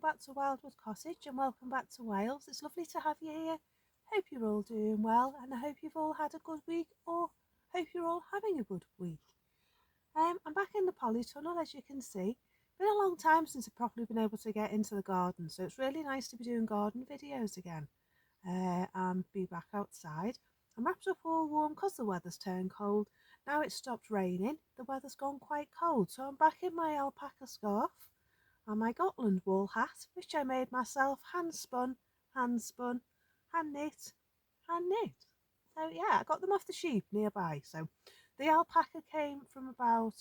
back to Wildwood Cottage and welcome back to Wales. It's lovely to have you here. Hope you're all doing well and I hope you've all had a good week or hope you're all having a good week. I'm back in the polytunnel, as you can see. Been a long time since I've properly been able to get into the garden, so it's really nice to be doing garden videos again and be back outside. I'm wrapped up all warm because the weather's turned cold. Now it's stopped raining, the weather's gone quite cold, so I'm back in my alpaca scarf and my Gotland wool hat, which I made myself, hand spun, hand knit, hand knit. So yeah, I got them off the sheep nearby. So the alpaca came from about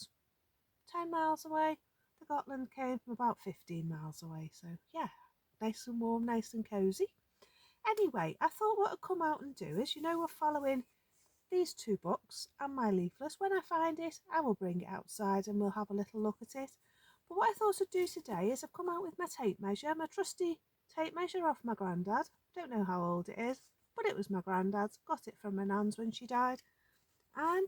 10 miles away. The Gotland came from about 15 miles away. So yeah, nice and warm, nice and cosy. Anyway, I thought what I'd come out and do is, we're following these two books and my leaflets. When I find it, I will bring it outside and we'll have a little look at it. But what I thought I'd do today is I've come out with my tape measure, my trusty tape measure off my granddad. Don't know how old it is, but it was my granddad's. Got it from my nan's when she died. And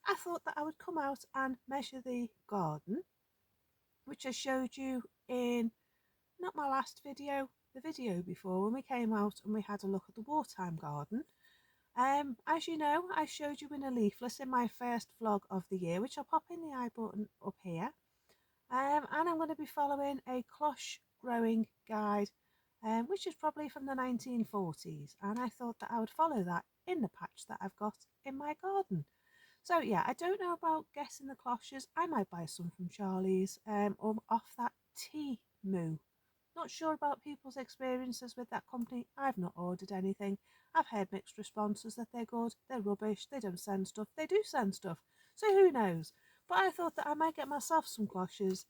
I thought that I would come out and measure the garden, which I showed you in, not my last video, the video before, when we came out and we had a look at the Wartime garden. As you know, I showed you in a leaflet in my first vlog of the year, which I'll pop in the I button up here. And I'm going to be following a cloche growing guide, which is probably from the 1940s. And I thought that I would follow that in the patch that I've got in my garden. So yeah, I don't know about guessing the cloches. I might buy some from Charlie's or off that Temu. Not sure about people's experiences with that company. I've not ordered anything. I've heard mixed responses that they're good, they're rubbish, they don't send stuff, they do send stuff. So who knows? But I thought that I might get myself some cloches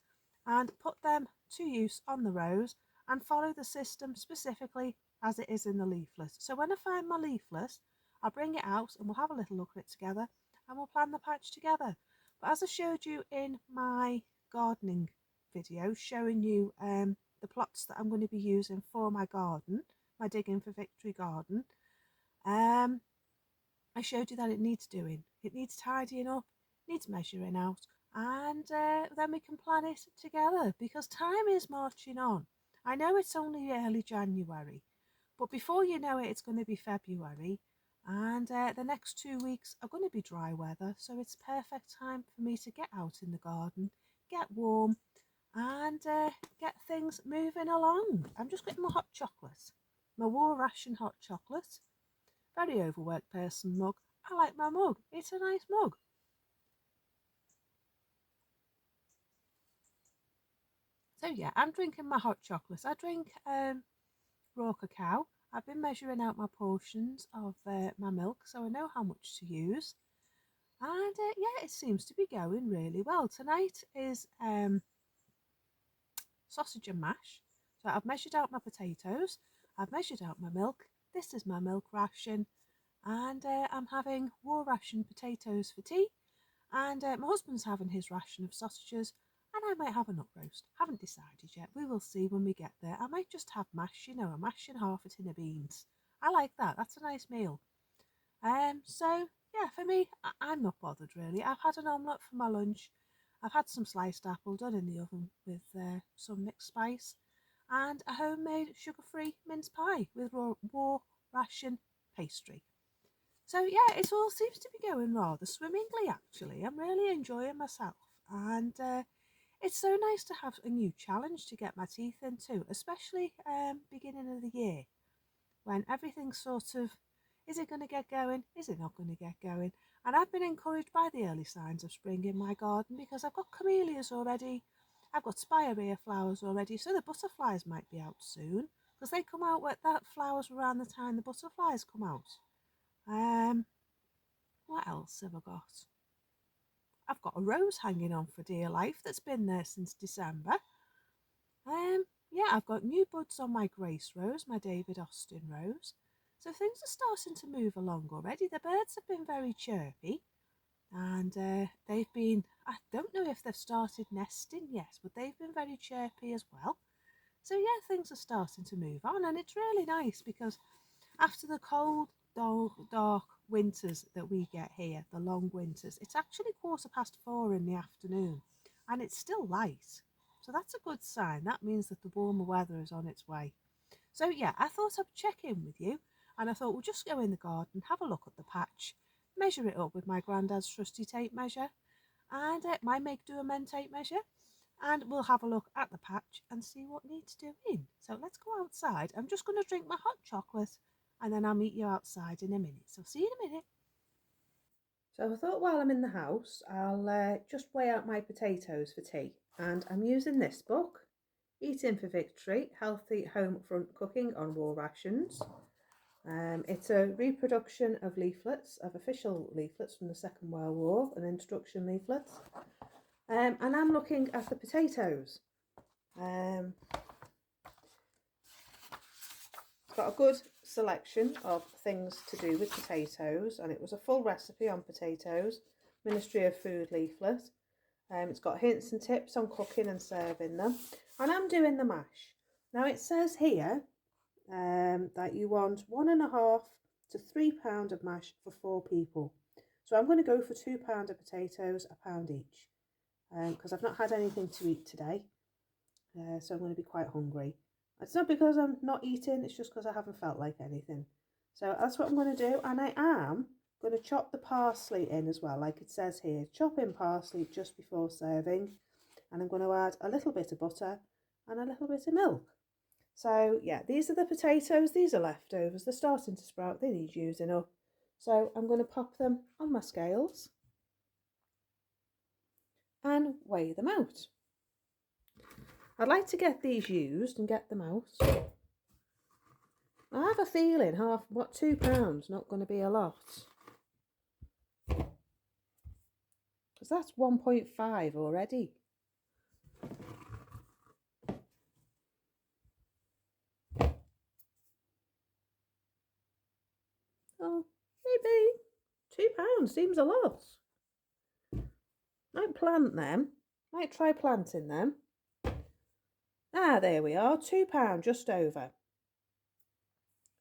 and put them to use on the rows and follow the system specifically as it is in the leaflet. So when I find my leaflet, I'll bring it out and we'll have a little look at it together and we'll plan the patch together. But as I showed you in my gardening video, showing you the plots that I'm going to be using for my garden, my Digging for Victory garden, I showed you that it needs doing. It needs tidying up, needs measuring out, and then we can plan it together because time is marching on. I know it's only early January, but before you know it, it's going to be February, and the next 2 weeks are going to be dry weather, so it's perfect time for me to get out in the garden, get warm, and get things moving along. I'm just getting my hot chocolate, my war ration hot chocolate. Very overworked person mug. I like my mug. It's a nice mug. So yeah, I'm drinking my hot chocolate. I drink raw cacao. I've been measuring out my portions of my milk, so I know how much to use. And yeah, it seems to be going really well. Tonight is sausage and mash. So I've measured out my potatoes, I've measured out my milk. This is my milk ration, and I'm having war ration potatoes for tea, and my husband's having his ration of sausages, and I might have a nut roast. Haven't decided yet. We will see when we get there. I might just have mash, a mash and half a tin of beans. I like that. That's a nice meal. So yeah, for me, I'm not bothered really. I've had an omelette for my lunch. I've had some sliced apple done in the oven with some mixed spice, and a homemade sugar-free mince pie with war ration pastry. So yeah, it all seems to be going rather swimmingly actually. I'm really enjoying myself, and it's so nice to have a new challenge to get my teeth into, especially beginning of the year when everything's sort of, is it going to get going? Is it not going to get going? And I've been encouraged by the early signs of spring in my garden because I've got camellias already. I've got spirea flowers already, so the butterflies might be out soon because they come out with that flowers around the time the butterflies come out. What else have I got? I've got a rose hanging on for dear life that's been there since December. Yeah, I've got new buds on my Grace Rose, my David Austin Rose. So things are starting to move along already. The birds have been very chirpy, and they've been, I don't know if they've started nesting yet, but they've been very chirpy as well. So yeah, things are starting to move on, and it's really nice because after the cold, dark winters that we get here, the long winters, it's actually 4:15 in the afternoon, and it's still light. So that's a good sign. That means that the warmer weather is on its way. So yeah, I thought I'd check in with you, and I thought we'll just go in the garden, have a look at the patch, measure it up with my granddad's trusty tape measure and my make do amend tape measure, and we'll have a look at the patch and see what needs doing. So let's go outside. I'm just going to drink my hot chocolate and then I'll meet you outside in a minute. So see you in a minute. So I thought while I'm in the house, I'll just weigh out my potatoes for tea. And I'm using this book, Eating for Victory, Healthy Home Front Cooking on War Rations. It's a reproduction of leaflets, of official leaflets from the Second World War, and instruction leaflets. And I'm looking at the potatoes. It's got a good selection of things to do with potatoes, and it was a full recipe on potatoes, Ministry of Food leaflet. It's got hints and tips on cooking and serving them, and I'm doing the mash. Now it says here that you want 1.5 to 3 pounds of mash for 4 people. So I'm going to go for 2 pounds of potatoes, a pound each, because I've not had anything to eat today, so I'm going to be quite hungry. It's not because I'm not eating, it's just because I haven't felt like anything. So that's what I'm going to do, and I am going to chop the parsley in as well, like it says here. Chop in parsley just before serving, and I'm going to add a little bit of butter and a little bit of milk. So yeah, these are the potatoes. These are leftovers. They're starting to sprout. They need using up. So I'm going to pop them on my scales and weigh them out. I'd like to get these used and get them out. I have a feeling 2 pounds not going to be a lot. Because that's 1.5 already. Oh, maybe 2 pounds seems a lot. Might plant them. Might try planting them. Ah, there we are. 2 pounds, just over.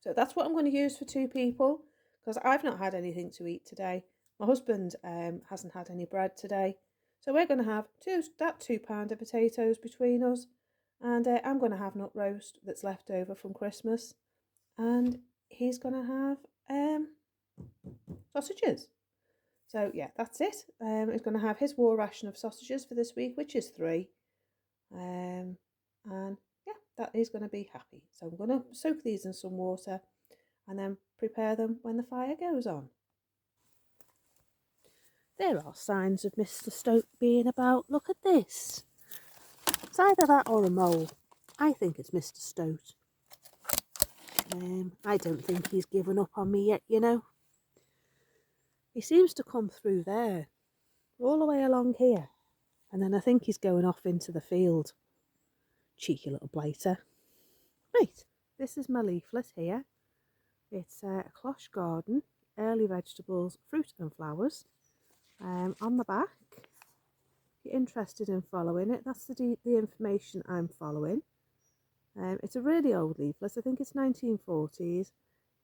So that's what I'm going to use for 2 people, because I've not had anything to eat today. My husband hasn't had any bread today. So we're going to have 2 pounds of potatoes between us. And I'm going to have nut roast that's left over from Christmas. And he's going to have sausages. So yeah, that's it. He's going to have his war ration of sausages for this week, which is 3. And yeah, that is going to be happy. So I'm going to soak these in some water and then prepare them when the fire goes on. There are signs of Mr. Stoke being about. Look at this. It's either that or a mole. I think it's Mr. Stoke. I don't think he's given up on me yet, you know. He seems to come through there, all the way along here. And then I think he's going off into the field. Cheeky little blighter. Right, this is my leaflet here. It's a cloche garden, early vegetables, fruit and flowers. On the back, if you're interested in following it, that's the information I'm following. It's a really old leaflet. I think it's 1940s,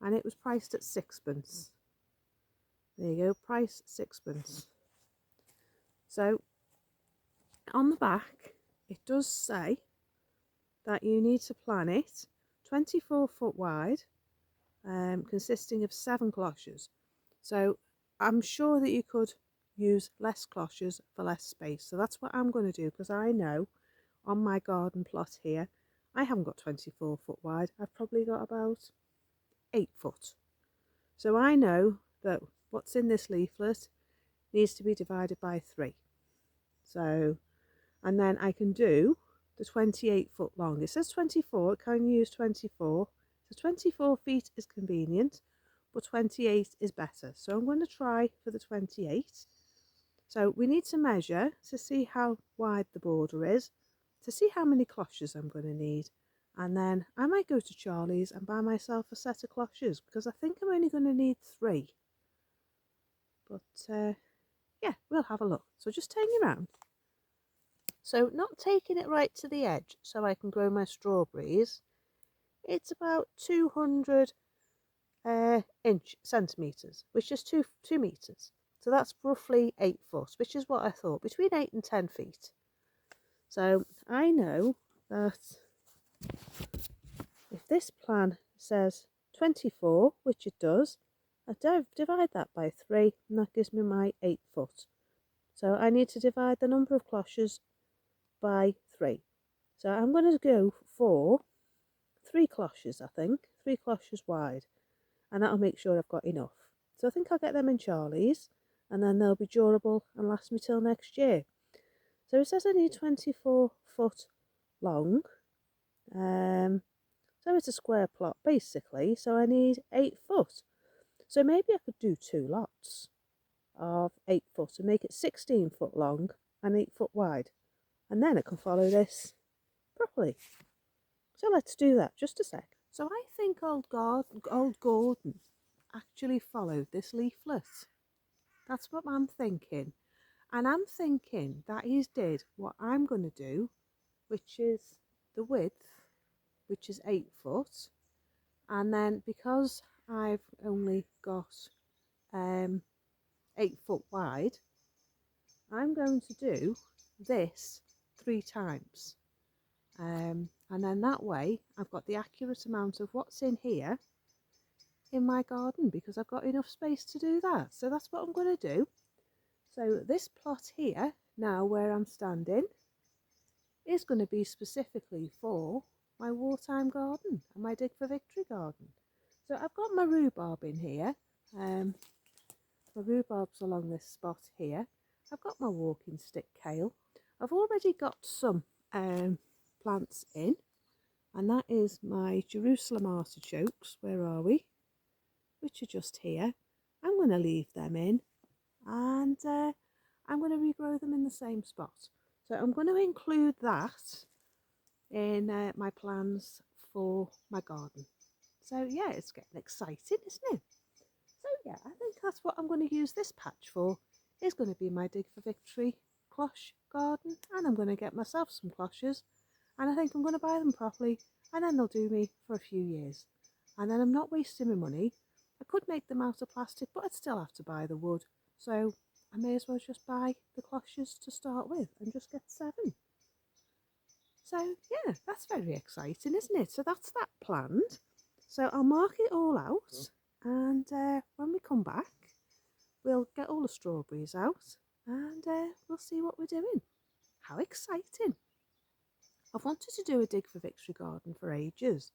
and it was priced at 6pence. There you go, price 6pence. So on the back, it does say that you need to plan it 24 foot wide, consisting of 7 cloches. So I'm sure that you could use less cloches for less space. So that's what I'm going to do, because I know on my garden plot here, I haven't got 24 foot wide. I've probably got about 8 foot. So I know that what's in this leaflet needs to be divided by 3. So, and then I can do the 28 foot long. It says 24, it can use 24. So 24 feet is convenient, but 28 is better. So I'm going to try for the 28. So we need to measure to see how wide the border is, to see how many cloches I'm going to need. And then I might go to Charlie's and buy myself a set of cloches, because I think I'm only going to need 3. But yeah, we'll have a look. So just turn you around. So not taking it right to the edge so I can grow my strawberries. It's about 200 centimetres, which is 2 meters. So that's roughly 8 foot, which is what I thought, between 8 and 10 feet. So I know that if this plan says 24, which it does, I divide that by 3 and that gives me my 8 foot. So I need to divide the number of cloches by 3. So I'm going to go for 3 cloches, I think, 3 cloches wide, and that'll make sure I've got enough. So I think I'll get them in Charlie's, and then they'll be durable and last me till next year. So it says I need 24 foot long. So it's a square plot basically, so I need 8 foot. So maybe I could do 2 lots of 8 foot and make it 16 foot long and 8 foot wide. And then I can follow this properly. So let's do that, just a sec. So I think old Gordon actually followed this leaflet. That's what I'm thinking. And I'm thinking that he's did what I'm going to do, which is the width, which is 8 foot. And then because I've only got 8 foot wide, I'm going to do this 3 times. And then that way I've got the accurate amount of what's in here in my garden, because I've got enough space to do that. So that's what I'm going to do. So this plot here, now where I'm standing, is going to be specifically for my wartime garden and my Dig for Victory garden. So I've got my rhubarb in here. My rhubarb's along this spot here. I've got my walking stick kale. I've already got some plants in, and that is my Jerusalem artichokes. Where are we? Which are just here. I'm going to leave them in, and I'm going to regrow them in the same spot. So I'm going to include that in my plans for my garden. So yeah, it's getting exciting, isn't it? So yeah, I think that's what I'm going to use this patch for. It's going to be my Dig for Victory cloche garden, and I'm going to get myself some cloches, and I think I'm going to buy them properly, and then they'll do me for a few years. And then I'm not wasting my money. I could make them out of plastic, but I'd still have to buy the wood. So I may as well just buy the cloches to start with and just get 7. So yeah, that's very exciting, isn't it? So that's that planned. So I'll mark it all out, and when we come back, we'll get all the strawberries out, and we'll see what we're doing. How exciting! I've wanted to do a Dig for Victory garden for ages,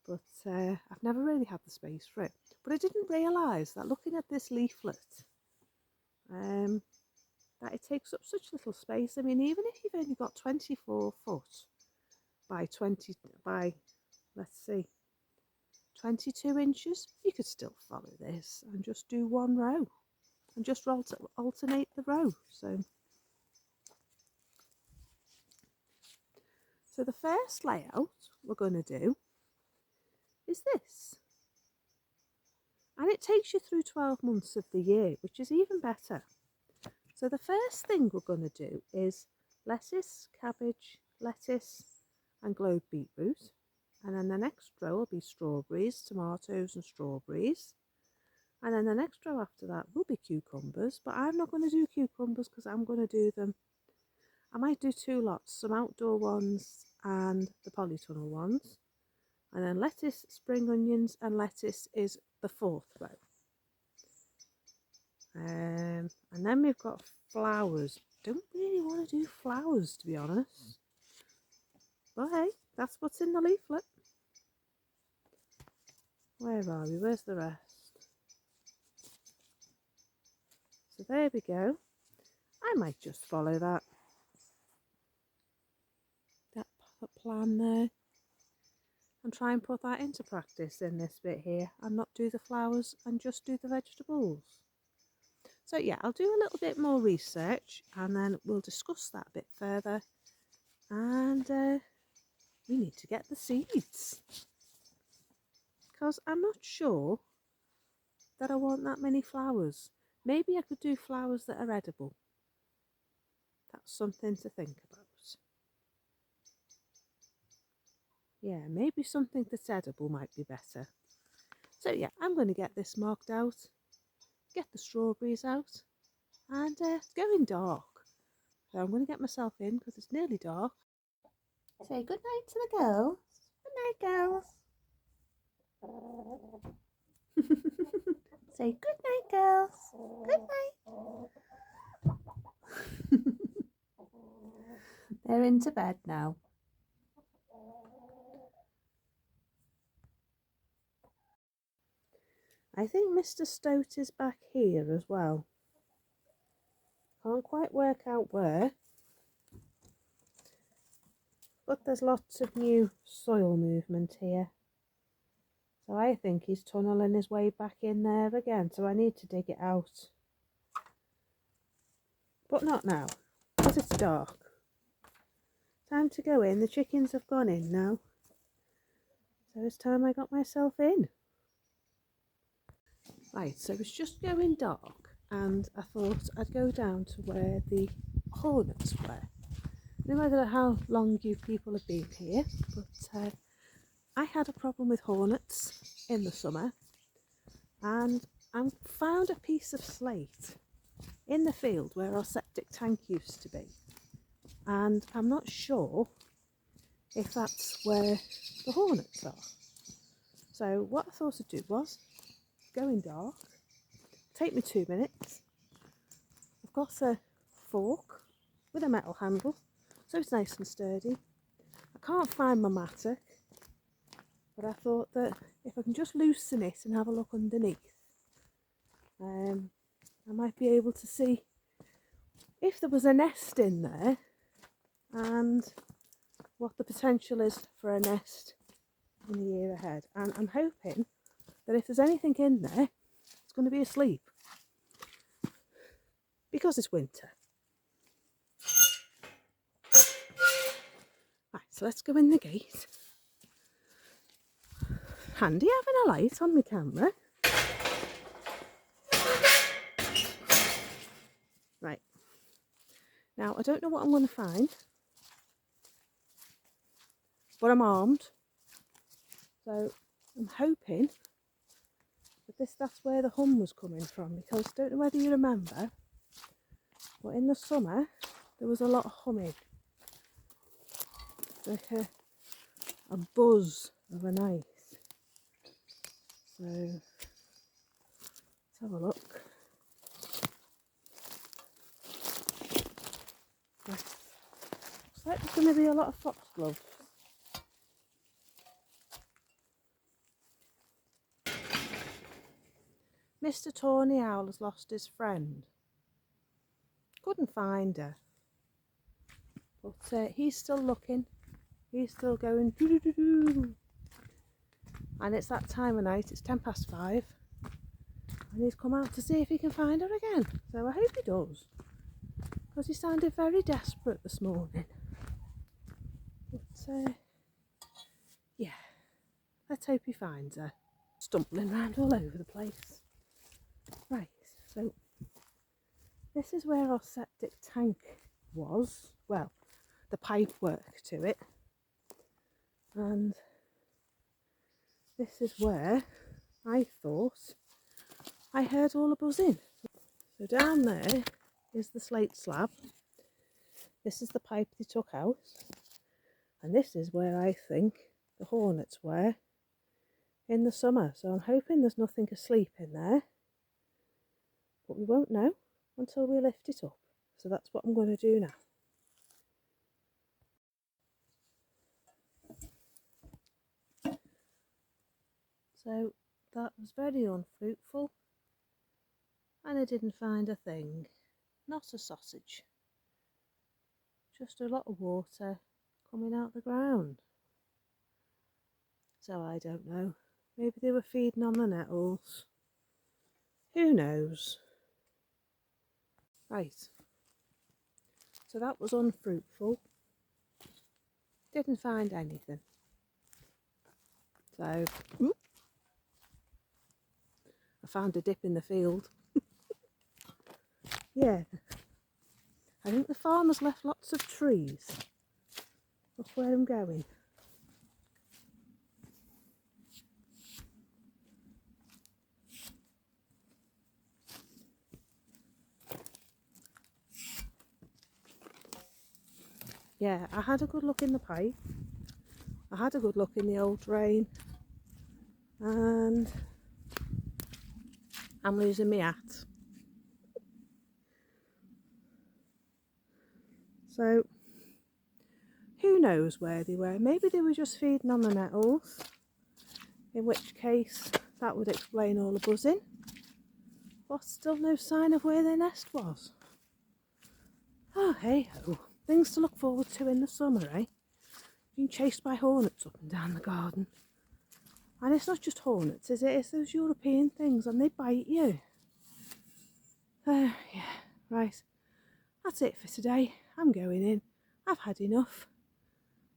but I've never really had the space for it. But I didn't realise that looking at this leaflet, that it takes up such little space. I mean, even if you've only got 24 foot by 20 by, let's see, 22 inches, you could still follow this and just do 1 row and just alternate the row. So the first layout we're going to do is this, and it takes you through 12 months of the year, which is even better. So the first thing we're going to do is lettuce, cabbage, lettuce and globe beetroot, and then the next row will be strawberries, tomatoes and strawberries, and then the next row after that will be cucumbers, but I'm not going to do cucumbers because I'm going to do them, I might do 2 lots, some outdoor ones and the polytunnel ones, and then lettuce, spring onions, and lettuce is the 4th row. And then we've got flowers. Don't really want to do flowers, to be honest, but hey, that's what's in the leaflet. Where are we? Where's the rest? So there we go. I might just follow that plan there and try and put that into practice in this bit here, and not do the flowers and just do the vegetables. So yeah, I'll do a little bit more research and then we'll discuss that a bit further, and we need to get the seeds, because I'm not sure that I want that many flowers. Maybe I could do flowers that are edible. That's something to think about. Yeah, maybe something that's edible might be better. So yeah, I'm going to get this marked out, get the strawberries out, and it's going dark. So I'm going to get myself in because it's nearly dark. Say good night to the girls. Good night, girls. Say good night, girls. Good night. They're into bed now. I think Mr. Stoat is back here as well. Can't quite work out where. But there's lots of new soil movement here. So I think he's tunnelling his way back in there again. So I need to dig it out. But not now, because it's dark. Time to go in. The chickens have gone in now. So it's time I got myself in. Right, so it's just going dark and I thought I'd go down to where the hornets were. I don't know how long you people have been here, but I had a problem with hornets in the summer and I found a piece of slate in the field where our septic tank used to be, and I'm not sure if that's where the hornets are. So what I thought I'd do was go in dark, take me 2 minutes. I've got a fork with a metal handle, so it's nice and sturdy. I can't find my mattock, but I thought that if I can just loosen it and have a look underneath, I might be able to see if there was a nest in there and what the potential is for a nest in the year ahead. And I'm hoping that if there's anything in there, it's going to be asleep because it's winter. Right, so let's go in the gate. Handy having a light on my camera. Right, now I don't know what I'm going to find, but I'm armed, so I'm hoping that that's where the hum was coming from, because I don't know whether you remember, but in the summer there was a lot of humming, like a buzz of a night. So let's have a look. Looks like there's going to be a lot of foxgloves. Mr. Tawny Owl has lost his friend. Couldn't find her. But he's still looking. He's still going doo doo doo doo. And it's that time of night, it's 5:10. And he's come out to see if he can find her again. So I hope he does, because he sounded very desperate this morning. But yeah, let's hope he finds her. Stumbling around all over the place. Right, so this is where our septic tank was. Well, the pipe work to it. And this is where I thought I heard all the buzzing. So down there is the slate slab. This is the pipe they took out. And this is where I think the hornets were in the summer. So I'm hoping there's nothing asleep in there. But we won't know until we lift it up. So that's what I'm going to do now. So that was very unfruitful. And I didn't find a thing. Not a sausage. Just a lot of water coming out the ground. So I don't know. Maybe they were feeding on the nettles. Who knows? Right. So that was unfruitful. Didn't find anything. So, I found a dip in the field. Yeah. I think the farmer's left lots of trees. That's where I'm going. yeah, I had a good look in the pipe. I had a good look in the old drain. And I'm losing my hat. So, who knows where they were? Maybe they were just feeding on the nettles, in which case that would explain all the buzzing. But still no sign of where their nest was. Oh, hey ho. Things to look forward to in the summer, eh? Being chased by hornets up and down the garden. And it's not just hornets, is it? It's those European things, and they bite you. Yeah, right. That's it for today. I'm going in. I've had enough.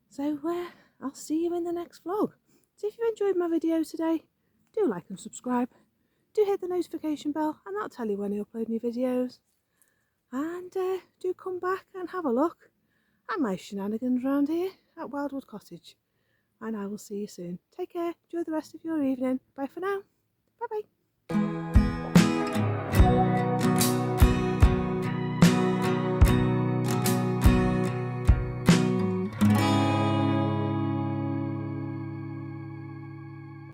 So I'll see you in the next vlog. So if you enjoyed my video today, do like and subscribe. Do hit the notification bell and that'll tell you when I upload new videos. And do come back and have a look at my shenanigans around here at Wildwood Cottage. And I will see you soon. Take care. Enjoy the rest of your evening. Bye for now. Bye bye.